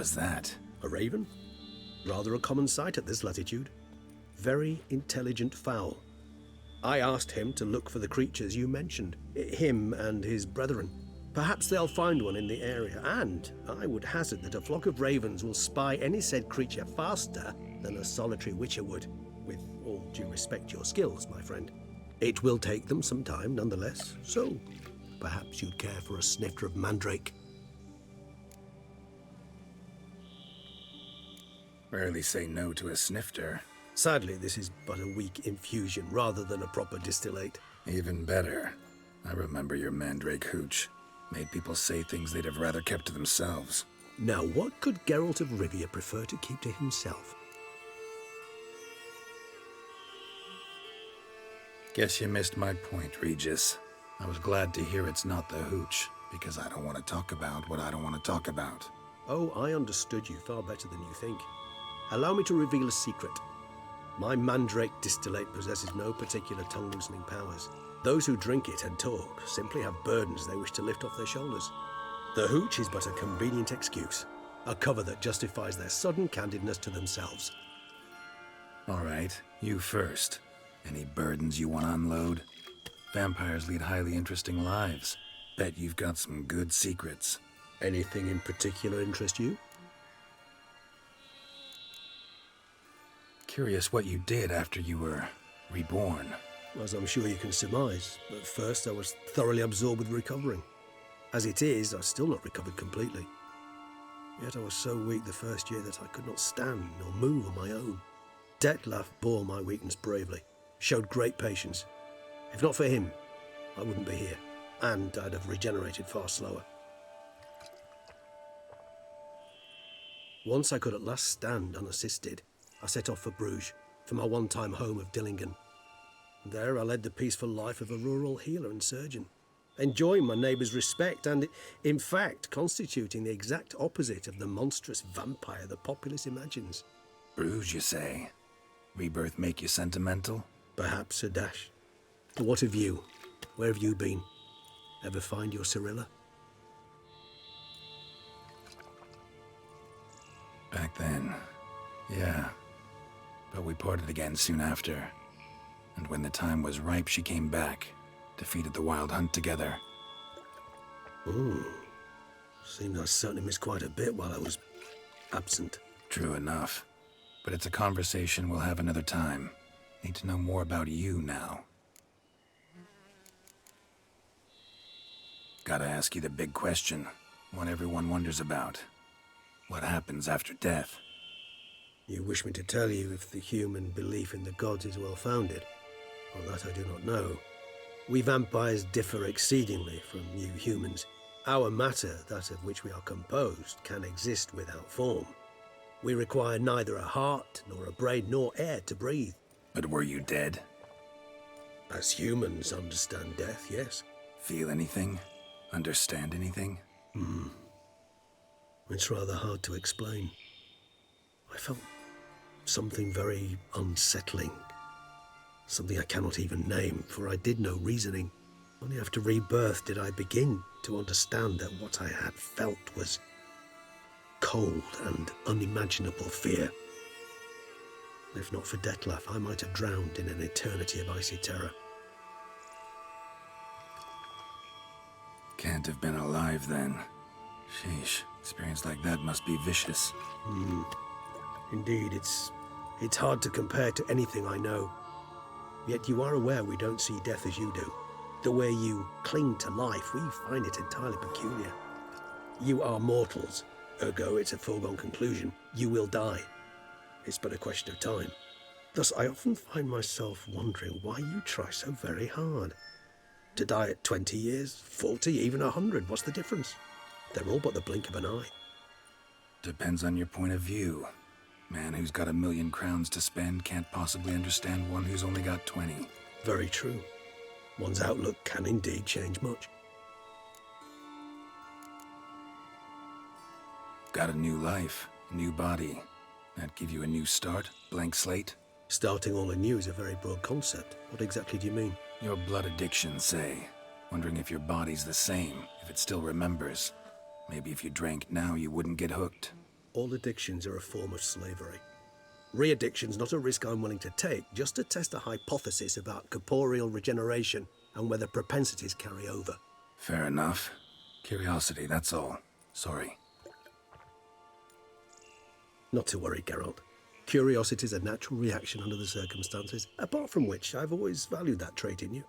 was that? A raven? Rather a common sight at this latitude. Very intelligent fowl. I asked him to look for the creatures you mentioned, him and his brethren. Perhaps they'll find one in the area, and I would hazard that a flock of ravens will spy any said creature faster than a solitary witcher would, with all due respect to your skills, my friend. It will take them some time, nonetheless, so perhaps you'd care for a snifter of mandrake. Rarely say no to a snifter. Sadly, this is but a weak infusion rather than a proper distillate. Even better. I remember your mandrake hooch. Made people say things they'd have rather kept to themselves. Now, what could Geralt of Rivia prefer to keep to himself? Guess you missed my point, Regis. I was glad to hear it's not the hooch, because I don't want to talk about what I don't want to talk about. Oh, I understood you far better than you think. Allow me to reveal a secret. My mandrake distillate possesses no particular tongue-loosening powers. Those who drink it and talk simply have burdens they wish to lift off their shoulders. The hooch is but a convenient excuse, a cover that justifies their sudden candidness to themselves. All right, you first. Any burdens you want to unload? Vampires lead highly interesting lives. Bet you've got some good secrets. Anything in particular interest you? Curious what you did after you were reborn. As I'm sure you can surmise, at first I was thoroughly absorbed with recovering. As it is, I've still not recovered completely. Yet I was so weak the first year that I could not stand or move on my own. Detlef bore my weakness bravely, showed great patience. If not for him, I wouldn't be here, and I'd have regenerated far slower. Once I could at last stand unassisted, I set off for Bruges, for my one-time home of Dillingen. There I led the peaceful life of a rural healer and surgeon, enjoying my neighbours' respect and, in fact, constituting the exact opposite of the monstrous vampire the populace imagines. Bruges, you say? Rebirth make you sentimental? Perhaps a dash. But what of you? Where have you been? Ever find your Cyrilla? Back then, yeah. But we parted again soon after. And when the time was ripe, she came back, defeated the Wild Hunt together. Ooh. Seems I certainly missed quite a bit while I was absent. True enough. But it's a conversation we'll have another time. Need to know more about you now. Gotta ask you the big question, one everyone wonders about. What happens after death? You wish me to tell you if the human belief in the gods is well founded? Well, that I do not know. We vampires differ exceedingly from you humans. Our matter, that of which we are composed, can exist without form. We require neither a heart, nor a brain, nor air to breathe. But were you dead? As humans understand death, yes. Feel anything? Understand anything? It's rather hard to explain. I felt something very unsettling. Something I cannot even name, for I did no reasoning. Only after rebirth did I begin to understand that what I had felt was cold and unimaginable fear. If not for Detlef, I might have drowned in an eternity of icy terror. Can't have been alive then. Sheesh, experience like that must be vicious. Indeed, it's hard to compare to anything I know. Yet you are aware we don't see death as you do. The way you cling to life, we find it entirely peculiar. You are mortals, ergo it's a foregone conclusion. You will die. It's but a question of time. Thus, I often find myself wondering why you try so very hard. To die at 20 years, 40, even 100, what's the difference? They're all but the blink of an eye. Depends on your point of view. Man who's got 1,000,000 crowns to spend can't possibly understand one who's only got 20. Very true. One's outlook can indeed change much. Got a new life, a new body. That give you a new start, blank slate? Starting all anew is a very broad concept. What exactly do you mean? Your blood addiction, say. Wondering if your body's the same, if it still remembers. Maybe if you drank now, you wouldn't get hooked. All addictions are a form of slavery. Re-addiction's not a risk I'm willing to take, just to test a hypothesis about corporeal regeneration and whether propensities carry over. Fair enough. Curiosity, that's all. Sorry. Not to worry, Geralt. Curiosity is a natural reaction under the circumstances, apart from which I've always valued that trait in you.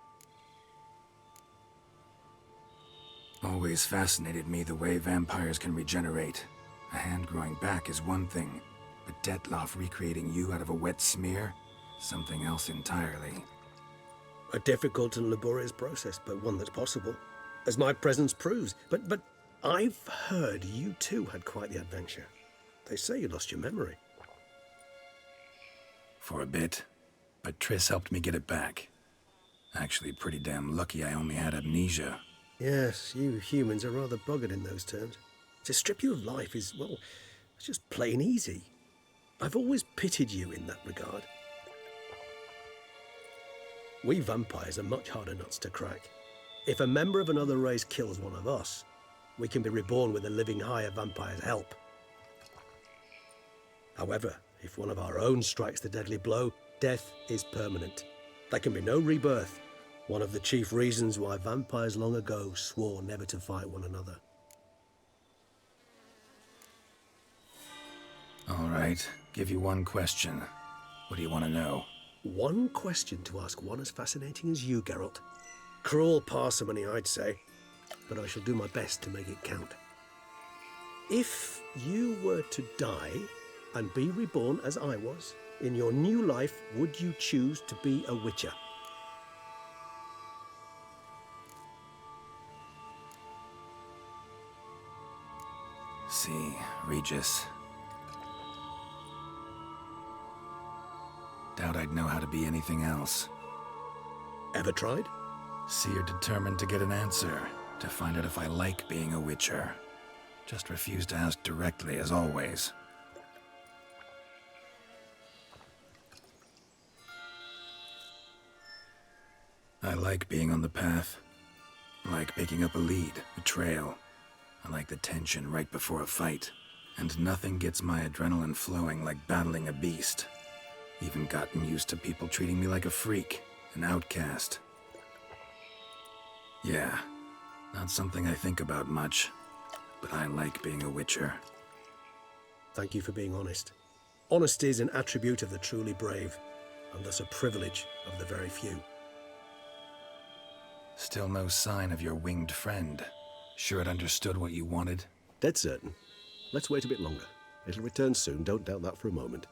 Always fascinated me the way vampires can regenerate. A hand growing back is one thing, but Detloff recreating you out of a wet smear? Something else entirely. A difficult and laborious process, but one that's possible, as my presence proves. But I've heard you too had quite the adventure. They say you lost your memory. For a bit, but Triss helped me get it back. Actually, pretty damn lucky I only had amnesia. Yes, you humans are rather buggered in those terms. To strip you of life is, well, it's just plain easy. I've always pitied you in that regard. We vampires are much harder nuts to crack. If a member of another race kills one of us, we can be reborn with a living higher vampire's help. However, if one of our own strikes the deadly blow, death is permanent. There can be no rebirth. One of the chief reasons why vampires long ago swore never to fight one another. All right, give you one question. What do you want to know? One question to ask one as fascinating as you, Geralt. Cruel parsimony, I'd say, but I shall do my best to make it count. If you were to die and be reborn as I was, in your new life, would you choose to be a witcher? See, Regis. Doubt I'd know how to be anything else. Ever tried? See, you're determined to get an answer, to find out if I like being a witcher. Just refuse to ask directly, as always. I like being on the path. I like picking up a lead, a trail. I like the tension right before a fight. And nothing gets my adrenaline flowing like battling a beast. Even gotten used to people treating me like a freak, an outcast. Yeah, not something I think about much, but I like being a witcher. Thank you for being honest. Honesty is an attribute of the truly brave, and thus a privilege of the very few. Still no sign of your winged friend. Sure it understood what you wanted? Dead certain. Let's wait a bit longer. It'll return soon, don't doubt that for a moment.